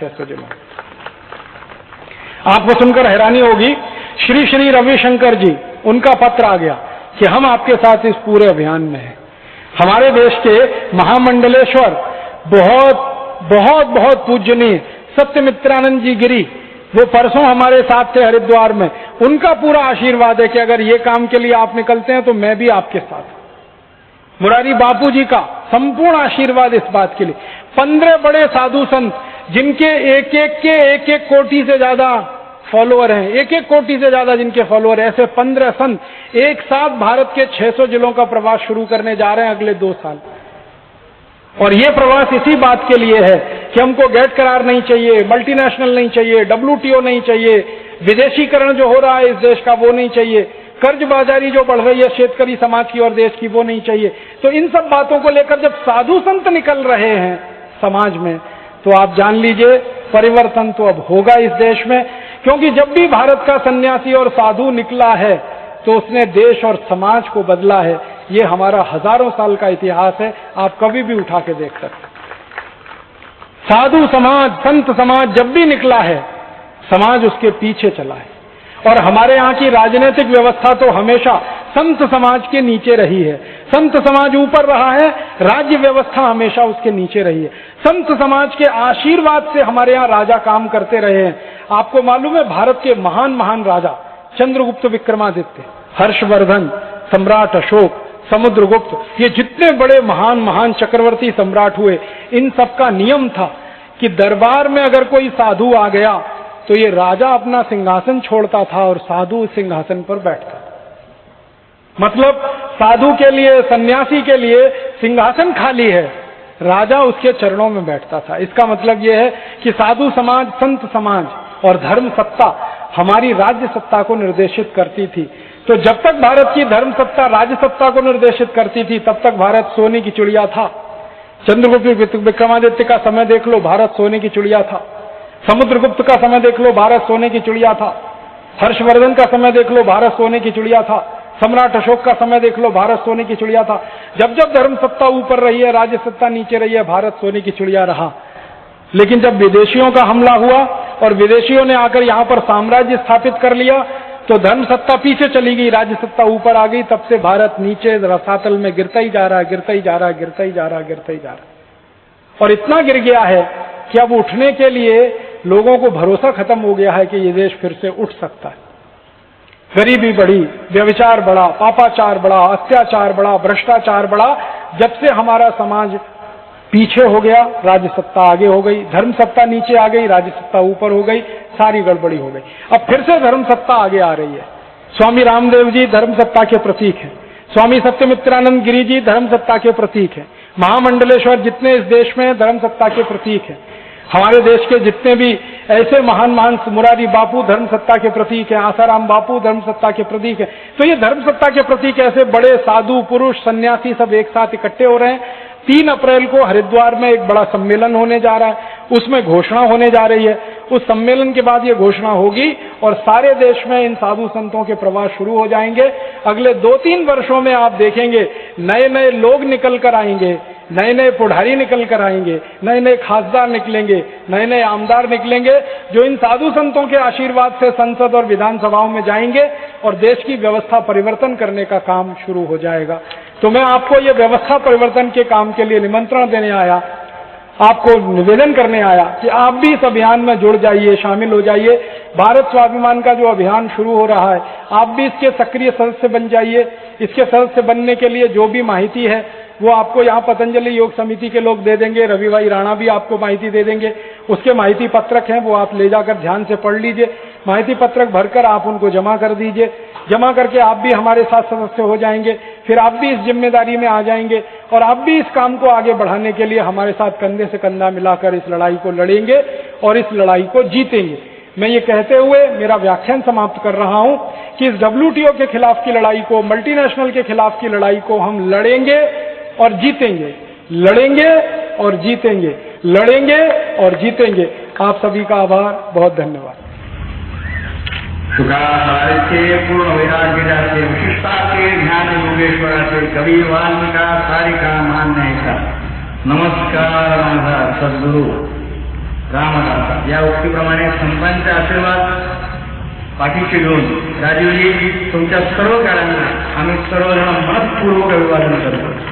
600 जिलों। आपको सुनकर हैरानी होगी, श्री श्री रविशंकर जी, उनका पत्र आ गया कि हम आपके साथ इस पूरे अभियान में हैं। हमारे देश के महामंडलेश्वर बहुत बहुत बहुत पूजनीय सत्यमित्रानंद जी गिरी, वो परसों हमारे साथ थे हरिद्वार में, उनका पूरा आशीर्वाद है कि अगर ये काम के लिए आप निकलते हैं तो मैं भी आपके साथ। मुरारी बापू जी का संपूर्ण आशीर्वाद इस बात के लिए। 15 बड़े साधु संत जिनके एक एक कोटि से ज्यादा फॉलोअर हैं, एक कोटि से ज्यादा जिनके फॉलोअर हैं, ऐसे 15 संत एक साथ भारत के 600 जिलों का प्रवास शुरू करने जा रहे हैं अगले 2 साल। और ये प्रवास इसी बात के लिए है कि हमको गैट करार नहीं चाहिए, मल्टीनेशनल नहीं चाहिए, WTO नहीं चाहिए, विदेशीकरण जो हो रहा है इस देश का वो नहीं चाहिए, कर्जबाजारी जो बढ़ रही है शेतकरी समाज की और देश की वो नहीं चाहिए। तो इन सब बातों को लेकर जब साधु संत निकल रहे हैं समाज में, तो आप जान लीजिए परिवर्तन तो अब होगा इस देश में। क्योंकि जब भी भारत का सन्यासी और साधु निकला है तो उसने देश और समाज को बदला है। ये हमारा हजारों साल का इतिहास है, आप कभी भी उठा के देख सकते। साधु समाज, संत समाज जब भी निकला है, समाज उसके पीछे चला है। और हमारे यहाँ की राजनीतिक व्यवस्था तो हमेशा संत समाज के नीचे रही है। संत समाज ऊपर रहा है, राज्य व्यवस्था हमेशा उसके नीचे रही है। संत समाज के आशीर्वाद से हमारे यहाँ राजा काम करते रहे हैं। आपको मालूम है, भारत के महान महान राजा चंद्रगुप्त विक्रमादित्य, हर्षवर्धन, सम्राट अशोक, समुद्रगुप्त, ये जितने बड़े महान महान चक्रवर्ती सम्राट हुए, इन सबका नियम था कि दरबार में अगर कोई साधु आ गया तो ये राजा अपना सिंहासन छोड़ता था और साधु सिंहासन पर बैठता। मतलब साधु के लिए, सन्यासी के लिए सिंहासन खाली है, राजा उसके चरणों में बैठता था। इसका मतलब यह है कि साधु समाज, संत समाज और धर्म सत्ता हमारी राज्य सत्ता को निर्देशित करती थी। तो जब तक भारत की धर्म सत्ता राज्य सत्ता को निर्देशित करती थी, तब तक भारत सोने की चिड़िया था। चंद्रगुप्त विक्रमादित्य का समय देख लो, भारत सोने की चिड़िया था। समुद्रगुप्त का समय देख लो, भारत सोने की चिड़िया था। हर्षवर्धन का समय देख लो, भारत सोने की चिड़िया था। सम्राट अशोक का समय देख लो, भारत सोने की चिड़िया था। जब जब धर्म सत्ता ऊपर रही है, राज्य सत्ता नीचे रही है, भारत सोने की चिड़िया रहा। लेकिन जब विदेशियों का हमला हुआ और विदेशियों ने आकर यहाँ पर साम्राज्य स्थापित कर लिया, तो धर्म सत्ता पीछे चली गई, राज्य सत्ता ऊपर आ गई। तब से भारत नीचे रसातल में गिरता ही जा रहा है, गिरता ही जा रहा है, गिरता ही जा रहा है, गिरता ही जा रहा है। और इतना गिर गया है कि अब उठने के लिए लोगों को भरोसा खत्म हो गया है कि ये देश फिर से उठ सकता है। गरीबी बढ़ी, व्यभिचार बढ़ा, पापाचार बढ़ा, अत्याचार बढ़ा, भ्रष्टाचार बढ़ा। जब से हमारा समाज पीछे हो गया, राज्य सत्ता आगे हो गई, धर्म सत्ता नीचे आ गई, राज्य सत्ता ऊपर हो गई, सारी गड़बड़ी हो गई। अब फिर से धर्म सत्ता आगे आ रही है। स्वामी रामदेव जी धर्म सत्ता के प्रतीक हैं। स्वामी सत्यमित्रानंद गिरी जी धर्म सत्ता के प्रतीक हैं। महामंडलेश्वर जितने इस देश में धर्म सत्ता के प्रतीक हैं। हमारे देश के जितने भी ऐसे महान महान, मुरारी बापू धर्म सत्ता के प्रतीक हैं, आसाराम बापू धर्म सत्ता के प्रतीक हैं। तो ये धर्म सत्ता के प्रतीक ऐसे बड़े साधु पुरुष सन्यासी सब एक साथ इकट्ठे हो रहे हैं। 3 अप्रैल को हरिद्वार में एक बड़ा सम्मेलन होने जा रहा है, उसमें घोषणा होने जा रही है। उस सम्मेलन के बाद ये घोषणा होगी और सारे देश में इन साधु संतों के प्रवास शुरू हो जाएंगे। अगले 2-3 वर्षों में आप देखेंगे नए नए लोग निकल कर आएंगे, नए नए पुढ़ारी निकल कर आएंगे, नए नए खासदार निकलेंगे, नए नए आमदार निकलेंगे, जो इन साधु संतों के आशीर्वाद से संसद और विधानसभाओं में जाएंगे और देश की व्यवस्था परिवर्तन करने का काम शुरू हो जाएगा। तो मैं आपको ये व्यवस्था परिवर्तन के काम के लिए निमंत्रण देने आया, आपको निवेदन करने आया कि आप भी इस अभियान में जुड़ जाइए, शामिल हो जाइए। भारत स्वाभिमान का जो अभियान शुरू हो रहा है, आप भी इसके सक्रिय सदस्य बन जाइए। इसके सदस्य बनने के लिए जो भी माहिती है वो आपको यहाँ पतंजलि योग समिति के लोग दे देंगे, रवि भाई राणा भी आपको माहिती दे देंगे। उसके माहिती पत्रक हैं, वो आप ले जाकर ध्यान से पढ़ लीजिए। माहिती पत्रक भरकर आप उनको जमा कर दीजिए। जमा करके आप भी हमारे साथ सदस्य हो जाएंगे। फिर आप भी इस जिम्मेदारी में आ जाएंगे और आप भी इस काम को आगे बढ़ाने के लिए हमारे साथ कंधे से कंधा मिलाकर इस लड़ाई को लड़ेंगे और इस लड़ाई को जीतेंगे। मैं ये कहते हुए मेरा व्याख्यान समाप्त कर रहा हूं कि इस WTO के खिलाफ की लड़ाई को, मल्टीनेशनल के खिलाफ की लड़ाई को हम लड़ेंगे और जीतेंगे, लड़ेंगे और जीतेंगे, लड़ेंगे और जीतेंगे। आप सभी का आभार, बहुत धन्यवाद। तुकारामाचे पूर्ण वैराग्याचे विशिष्टाचे ज्ञान योगेश्वराचे कवी वाल्मिका सारिका मान्य नमस्कार माझा सद्गुरु रामदास। या उक्तीप्रमाणे संतांचे आशीर्वाद पाठीशी घेऊन राजीवजी तुमच्या सर्व काळांना आम्ही सर्वजण मनपूर्वक अभिवादन करतो.